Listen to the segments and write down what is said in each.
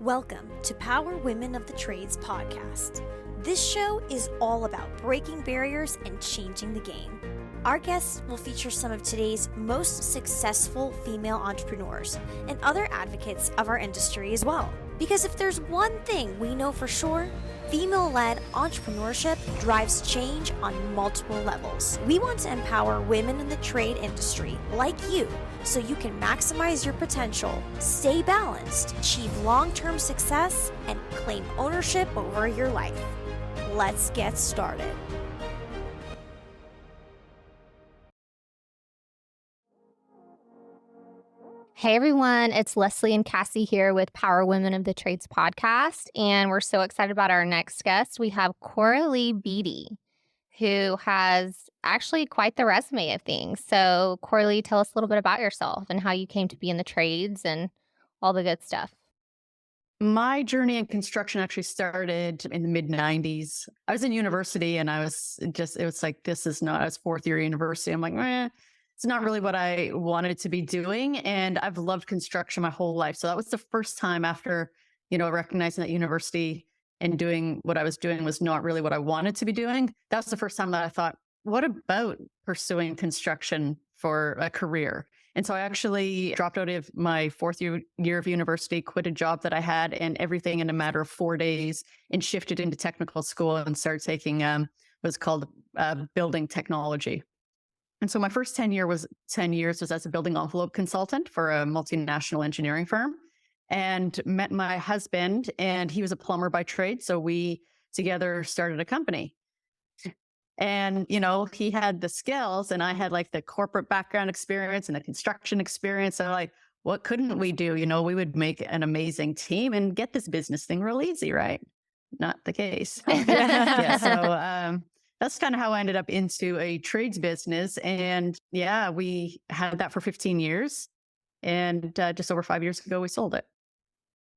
Welcome to Power Women of the Trades podcast. This show is all about breaking barriers and changing the game. Our guests will feature some of today's most successful female entrepreneurs and other advocates of our industry as well. Because if there's one thing we know for sure, female-led entrepreneurship drives change on multiple levels. We want to empower women in the trade industry like you so you can maximize your potential, stay balanced, achieve long-term success, and claim ownership over your life. Let's get started. Hey everyone, it's Leslie and Cassie here with Power Women of the Trades podcast, and we're so excited about our next guest. We have Coralee Beatty, who has actually quite the resume of things. So Coralee, tell us a little bit about yourself and how you came to be in the trades and all the good stuff. My journey in construction actually started in the mid-90s. I was in university and I was fourth year university. I'm like, it's not really what I wanted to be doing. And I've loved construction my whole life. So that was the first time after, recognizing that university and doing what I was doing was not really what I wanted to be doing. That was the first time that I thought, what about pursuing construction for a career? And so I actually dropped out of my fourth year of university, quit a job that I had and everything in a matter of 4 days, and shifted into technical school and started taking what's called building technology. And so my first 10 years was as a building envelope consultant for a multinational engineering firm, and met my husband, and he was a plumber by trade. So we together started a company. And, he had the skills and I had like the corporate background experience and the construction experience. So like, what couldn't we do? We would make an amazing team and get this business thing real easy, right? Not the case. So that's kind of how I ended up into a trades business. And we had that for 15 years. And just over 5 years ago, we sold it.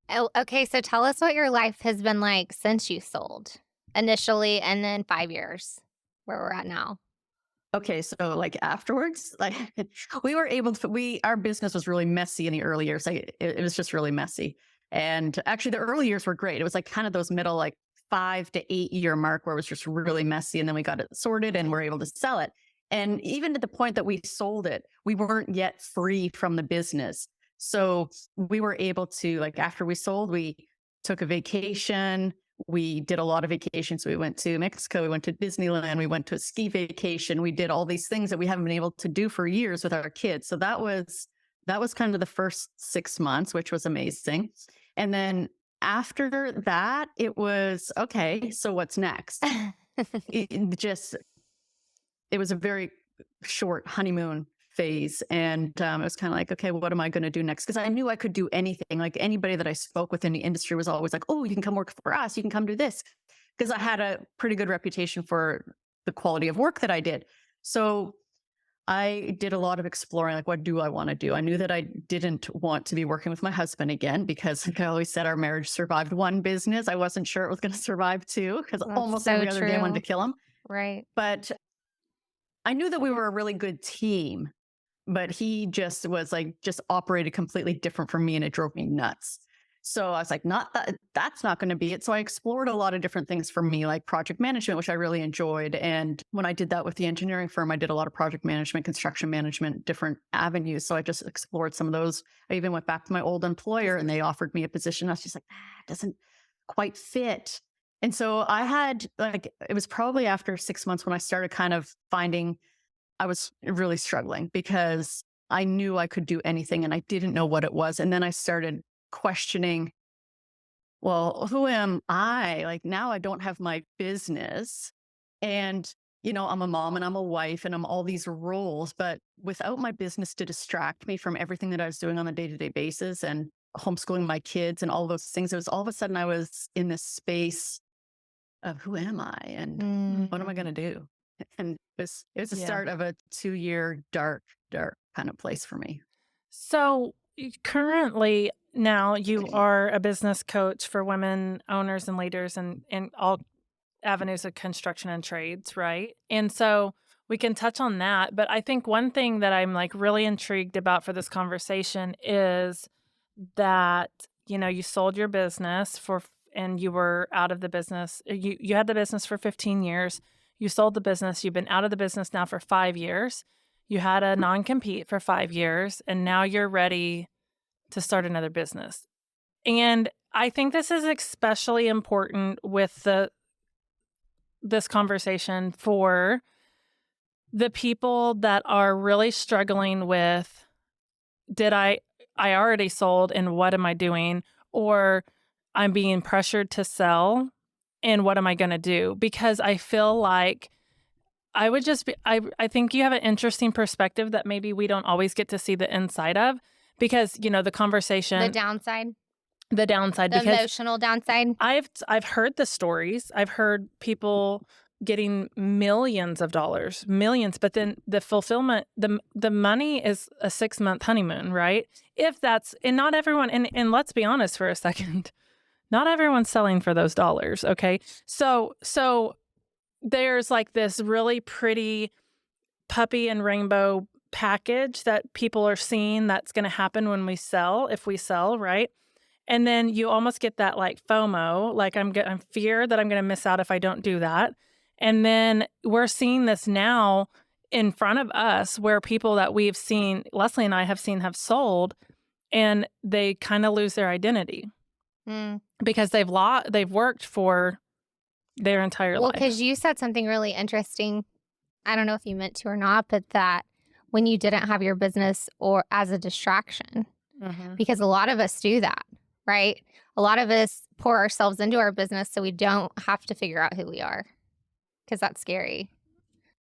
Oh, okay. So tell us what your life has been like since you sold initially, and then 5 years where we're at now. Okay. So like afterwards, like we were able to, our business was really messy in the early years. It was just really messy. And actually the early years were great. It was like kind of those middle, like 5 to 8 year mark where it was just really messy. And then we got it sorted and we're able to sell it. And even at the point that we sold it, we weren't yet free from the business. So we were able to, like, after we sold, we took a vacation. We did a lot of vacations. We went to Mexico. We went to Disneyland. We went to a ski vacation. We did all these things that we haven't been able to do for years with our kids. So that was kind of the first 6 months, which was amazing. And then after that, it was, okay, so what's next? It was a very short honeymoon phase. And it was kind of like, okay, what am I going to do next? Because I knew I could do anything. Like anybody that I spoke with in the industry was always like, oh, you can come work for us. You can come do this. Because I had a pretty good reputation for the quality of work that I did. So I did a lot of exploring, like, what do I want to do? I knew that I didn't want to be working with my husband again, because like I always said, our marriage survived one business. I wasn't sure it was going to survive two, because almost every other day I wanted to kill him. Right. But I knew that we were a really good team, but he just operated completely different from me, and it drove me nuts. So I was like, that's not going to be it. So I explored a lot of different things for me, like project management, which I really enjoyed. And when I did that with the engineering firm, I did a lot of project management, construction management, different avenues. So I just explored some of those. I even went back to my old employer and they offered me a position. I was just like, it doesn't quite fit. And so I had, like, it was probably after 6 months when I started kind of finding I was really struggling, because I knew I could do anything and I didn't know what it was. And then I started questioning, well, who am I? Like, now I don't have my business, and, I'm a mom and I'm a wife and I'm all these roles, but without my business to distract me from everything that I was doing on a day-to-day basis and homeschooling my kids and all those things, it was all of a sudden I was in this space of who am I and what am I going to do? And it was the start of a 2-year dark kind of place for me. So currently now you are a business coach for women owners and leaders in all avenues of construction and trades, right? And so we can touch on that. But I think one thing that I'm like really intrigued about for this conversation is that you sold your business and you were out of the business. You had the business for 15 years. You sold the business. You've been out of the business now for 5 years. You had a non-compete for 5 years, and now you're ready to start another business. And I think this is especially important with this conversation for the people that are really struggling with, I already sold and what am I doing? Or I'm being pressured to sell and what am I going to do? Because I feel like I think you have an interesting perspective that maybe we don't always get to see the inside of, because, the conversation, The downside, the because emotional downside. I've heard the stories. I've heard people getting millions of dollars, but then the fulfillment, the money is a 6-month honeymoon, right? And not everyone, and let's be honest for a second, not everyone's selling for those dollars. Okay. So there's like this really pretty puppy and rainbow package that people are seeing that's going to happen if we sell, right? And then you almost get that like FOMO, like I'm fear that I'm going to miss out if I don't do that. And then we're seeing this now in front of us where people that we've seen, Leslie and I have seen, have sold, and they kind of lose their identity because they've worked for their entire life. Well, because you said something really interesting. I don't know if you meant to or not, but that when you didn't have your business or as a distraction, because a lot of us do that, right? A lot of us pour ourselves into our business so we don't have to figure out who we are, because that's scary.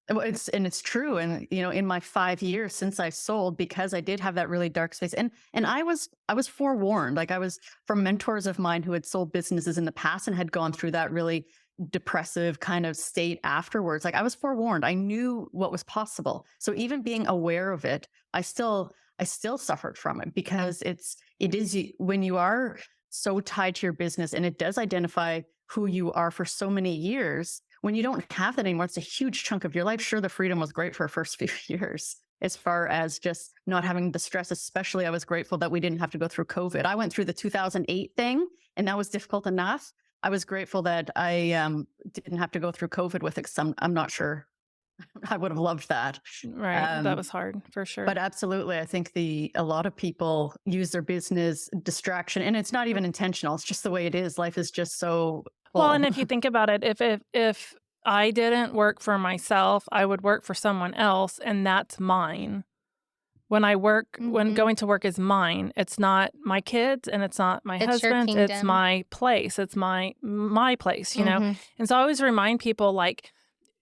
Well, it's true. And, in my 5 years since I sold, because I did have that really dark space, and I was forewarned, like I was from mentors of mine who had sold businesses in the past and had gone through that really depressive kind of state afterwards. Like I was forewarned. I knew what was possible. So even being aware of it, I still suffered from it, because it is when you are so tied to your business and it does identify who you are for so many years. When you don't have that anymore, it's a huge chunk of your life. Sure, the freedom was great for the first few years as far as just not having the stress. Especially, I was grateful that we didn't have to go through COVID. I went through the 2008 thing, and that was difficult enough. I was grateful that I didn't have to go through COVID with it. I'm not sure. I would have loved that. Right. That was hard for sure. But absolutely, I think a lot of people use their business distraction, and it's not even intentional. It's just the way it is. Life is just so full. Well, and if you think about it, if I didn't work for myself, I would work for someone else, and that's mine. When I work, when going to work is mine. It's not my kids, and it's not my husband. It's my place. It's my place, And so I always remind people, like,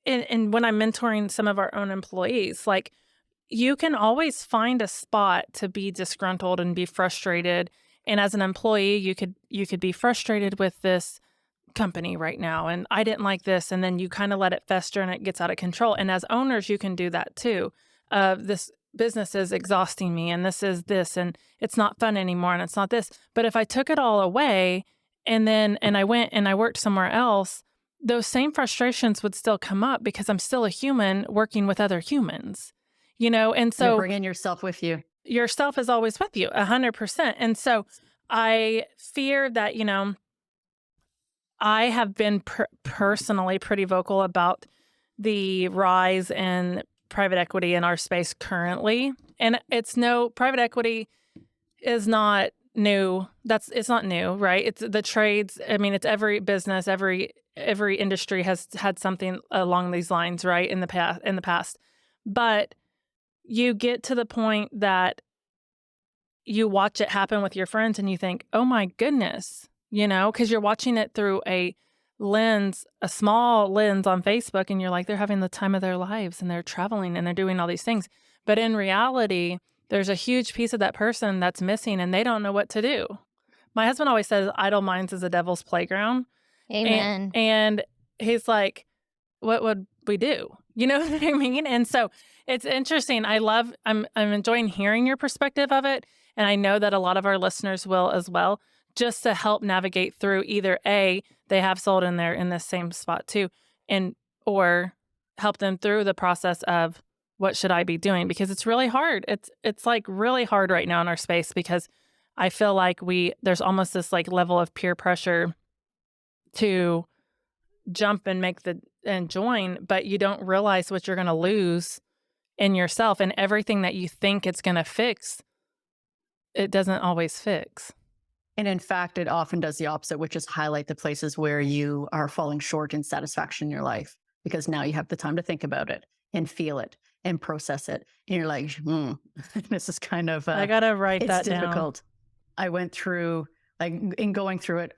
and when I'm mentoring some of our own employees, like, you can always find a spot to be disgruntled and be frustrated. And as an employee, you could be frustrated with this company right now, and I didn't like this, and then you kind of let it fester and it gets out of control. And as owners, you can do that too. This business is exhausting me, and and it's not fun anymore, and it's not this. But if I took it all away and I went and I worked somewhere else, those same frustrations would still come up, because I'm still a human working with other humans, And so you're bringing yourself with you. Yourself is always with you 100%. And so I fear that, I have been personally pretty vocal about the rise in private equity in our space currently. And private equity is not new. It's not new, right? It's the trades. I mean, it's every business, every industry has had something along these lines, right? In the past. But you get to the point that you watch it happen with your friends and you think, oh my goodness, because you're watching it through a small lens on Facebook, and you're like, they're having the time of their lives, and they're traveling, and they're doing all these things. But in reality, there's a huge piece of that person that's missing, and they don't know what to do. My husband always says idle minds is a devil's playground. Amen. And he's like, what would we do? You know what I mean? And so it's interesting. I'm enjoying hearing your perspective of it. And I know that a lot of our listeners will as well, just to help navigate through either A, they have sold in there in this same spot too, or help them through the process of what should I be doing? Because it's really hard. It's like really hard right now in our space, because I feel like there's almost this like level of peer pressure to jump and join, but you don't realize what you're going to lose in yourself, and everything that you think it's going to fix, it doesn't always fix. And in fact, it often does the opposite, which is highlight the places where you are falling short in satisfaction in your life, because now you have the time to think about it and feel it and process it. And you're like, this is kind of, I got to write that down. It's difficult. I went through, like, in going through it,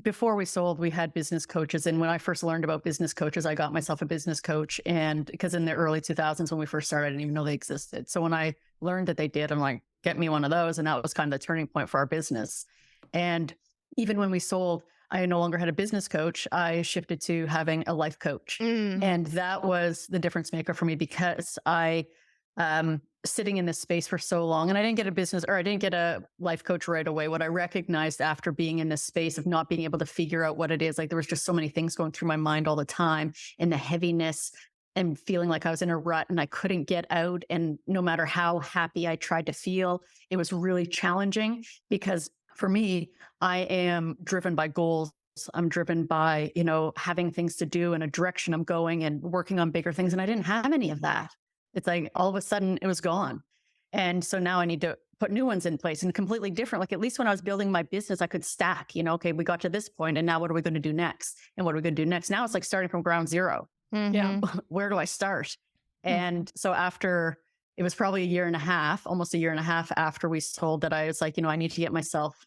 before we sold, we had business coaches. And when I first learned about business coaches, I got myself a business coach. And because in the early 2000s, when we first started, I didn't even know they existed. So when I learned that they did, I'm like, get me one of those. And that was kind of the turning point for our business. And even when we sold, I no longer had a business coach. I shifted to having a life coach. And that was the difference maker for me, because I, sitting in this space for so long, and I didn't get a life coach right away. What I recognized after being in this space of not being able to figure out what it is, like there was just so many things going through my mind all the time, and the heaviness and feeling like I was in a rut and I couldn't get out. And no matter how happy I tried to feel, it was really challenging, because for me, I am driven by goals. I'm driven by, having things to do and a direction I'm going and working on bigger things. And I didn't have any of that. It's like all of a sudden it was gone. And so now I need to put new ones in place and completely different. Like at least when I was building my business, I could stack, okay, we got to this point and now what are we going to do next? And what are we going to do next? Now it's like starting from ground zero. Yeah. Where do I start? And so after, it was probably almost a year and a half after we sold, that I was like, I need to get myself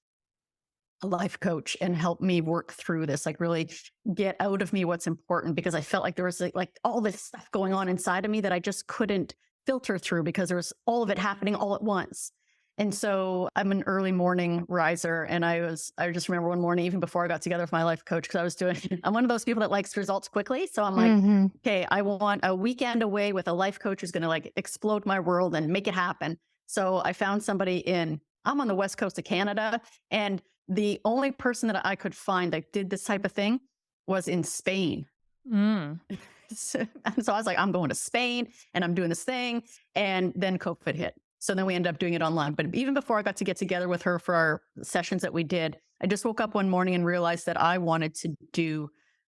a life coach and help me work through this, like really get out of me what's important, because I felt like there was like all this stuff going on inside of me that I just couldn't filter through because there was all of it happening all at once. And so I'm an early morning riser. And I just remember one morning, even before I got together with my life coach, because I'm one of those people that likes results quickly. So I'm like, okay, I want a weekend away with a life coach who's going to like explode my world and make it happen. So I found somebody I'm on the west coast of Canada, and the only person that I could find that did this type of thing was in Spain. So I was like, I'm going to Spain and I'm doing this thing. And then COVID hit. So then we ended up doing it online. But even before I got to get together with her for our sessions that we did, I just woke up one morning and realized that I wanted to do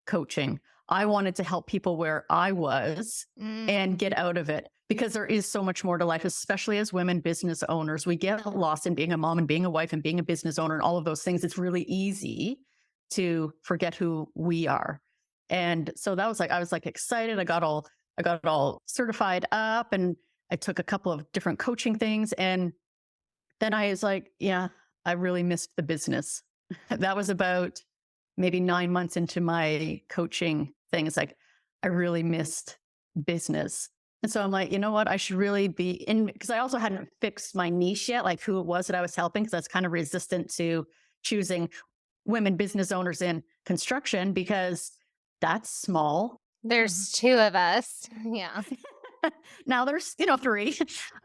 coaching. I wanted to help people where I was and get out of it, because there is so much more to life, especially as women business owners. We get lost in being a mom and being a wife and being a business owner and all of those things. It's really easy to forget who we are. And so that was like, I was like excited. I got all certified up, and I took a couple of different coaching things. And then I was like, yeah, I really missed the business. That was about maybe 9 months into my coaching thing. It's like, I really missed business. And so I'm like, you know what? I should really be in, because I also hadn't fixed my niche yet, like who it was that I was helping, because I was kind of resistant to choosing women business owners in construction, because that's small. There's two of us. Yeah. Now there's, 3,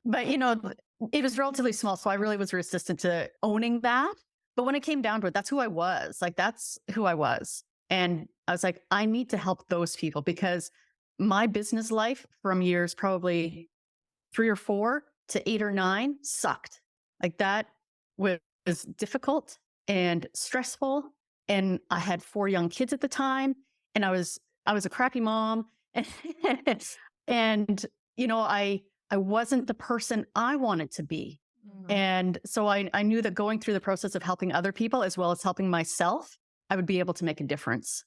but it was relatively small. So I really was resistant to owning that. But when it came down to it, that's who I was. Like, that's who I was. And I was like, I need to help those people, because my business life from years probably 3 or 4 to 8 or 9 sucked. Like, that was difficult and stressful. And I had 4 young kids at the time, and I was a crappy mom. And I wasn't the person I wanted to be. And so I knew that going through the process of helping other people as well as helping myself, I would be able to make a difference.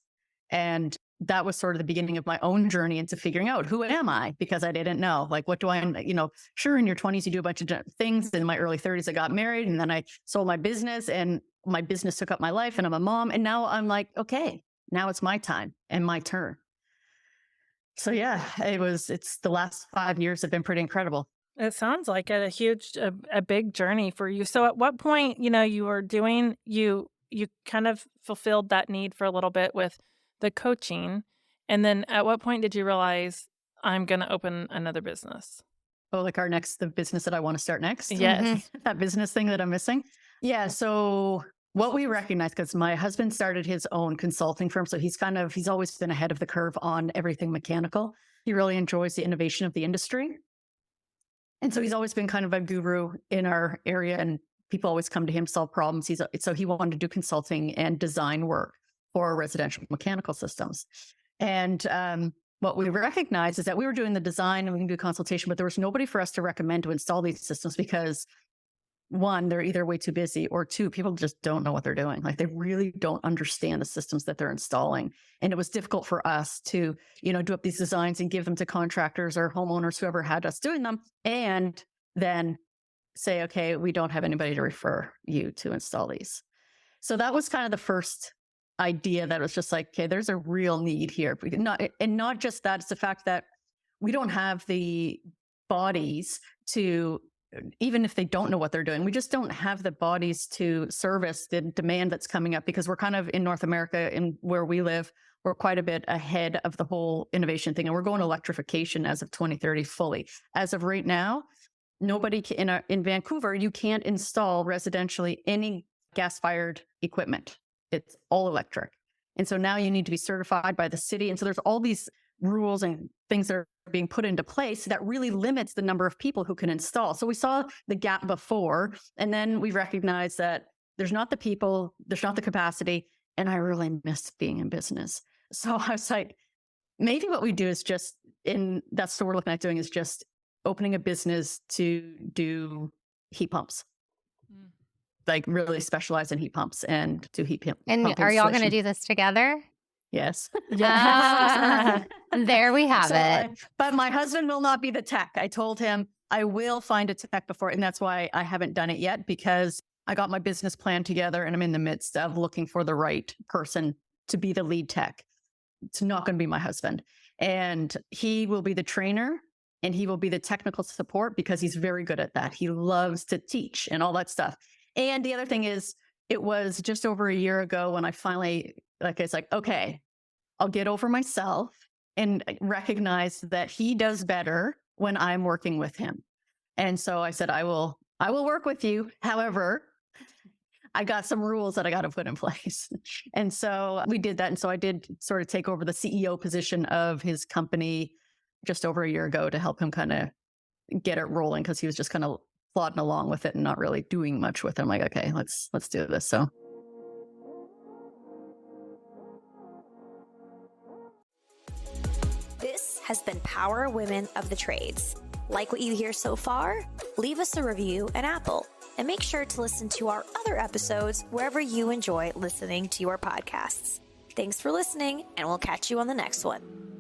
And that was sort of the beginning of my own journey into figuring out, who am I? Because I didn't know, like, what do sure, in your 20s, you do a bunch of things. In my early 30s, I got married, and then I sold my business, and my business took up my life, and I'm a mom. And now I'm like, okay, now it's my time and my turn. So yeah, it's the last 5 years have been pretty incredible. It sounds like a big journey for you. So at what point, you were doing, you kind of fulfilled that need for a little bit with the coaching. And then at what point did you realize, I'm going to open another business? Oh, like the business that I want to start next? Yes. That business thing that I'm missing? Yeah. So what we recognize, because my husband started his own consulting firm. So he's always been ahead of the curve on everything mechanical. He really enjoys the innovation of the industry. And so he's always been kind of a guru in our area and people always come to him, solve problems. So he wanted to do consulting and design work for residential mechanical systems. And what we recognized is that we were doing the design and we can do consultation, but there was nobody for us to recommend to install these systems because, one, they're either way too busy, or two, people just don't know what they're doing. Like, they really don't understand the systems that they're installing. And it was difficult for us to, do up these designs and give them to contractors or homeowners, whoever had us doing them, and then say, okay, we don't have anybody to refer you to install these. So that was kind of the first idea, that was just like, okay, there's a real need here. Not just that, it's the fact that we don't have the bodies to, even if they don't know what they're doing, we just don't have the bodies to service the demand that's coming up, because we're kind of in North America, and where we live, we're quite a bit ahead of the whole innovation thing. And we're going electrification as of 2030 fully. As of right now, nobody in Vancouver, you can't install residentially any gas-fired equipment. It's all electric. And so now you need to be certified by the city. And so there's all these rules and things that are being put into place that really limits the number of people who can install. So we saw the gap before, and then we recognized that there's not the people, there's not the capacity, and I really miss being in business. So I was like, maybe what we do is that's what we're looking at doing, is just opening a business to do heat pumps. Like, really specialize in heat pumps and do heat pump. And are y'all going to do this together? Yes. There we have it. But my husband will not be the tech. I told him I will find a tech before, and that's why I haven't done it yet, because I got my business plan together and I'm in the midst of looking for the right person to be the lead tech. It's not going to be my husband. And he will be the trainer, and he will be the technical support, because he's very good at that. He loves to teach and all that stuff. And the other thing is, it was just over a year ago when I finally, it's like, okay, I'll get over myself and recognize that he does better when I'm working with him. And so I said, I will work with you. However, I got some rules that I got to put in place. And so we did that. And so I did sort of take over the CEO position of his company just over a year ago to help him kind of get it rolling, because he was just kind of plodding along with it and not really doing much with it. I'm like, okay, let's do this. So this has been Power Women of the Trades. Like what you hear so far? Leave us a review in Apple, and make sure to listen to our other episodes wherever you enjoy listening to your podcasts. Thanks for listening, and we'll catch you on the next one.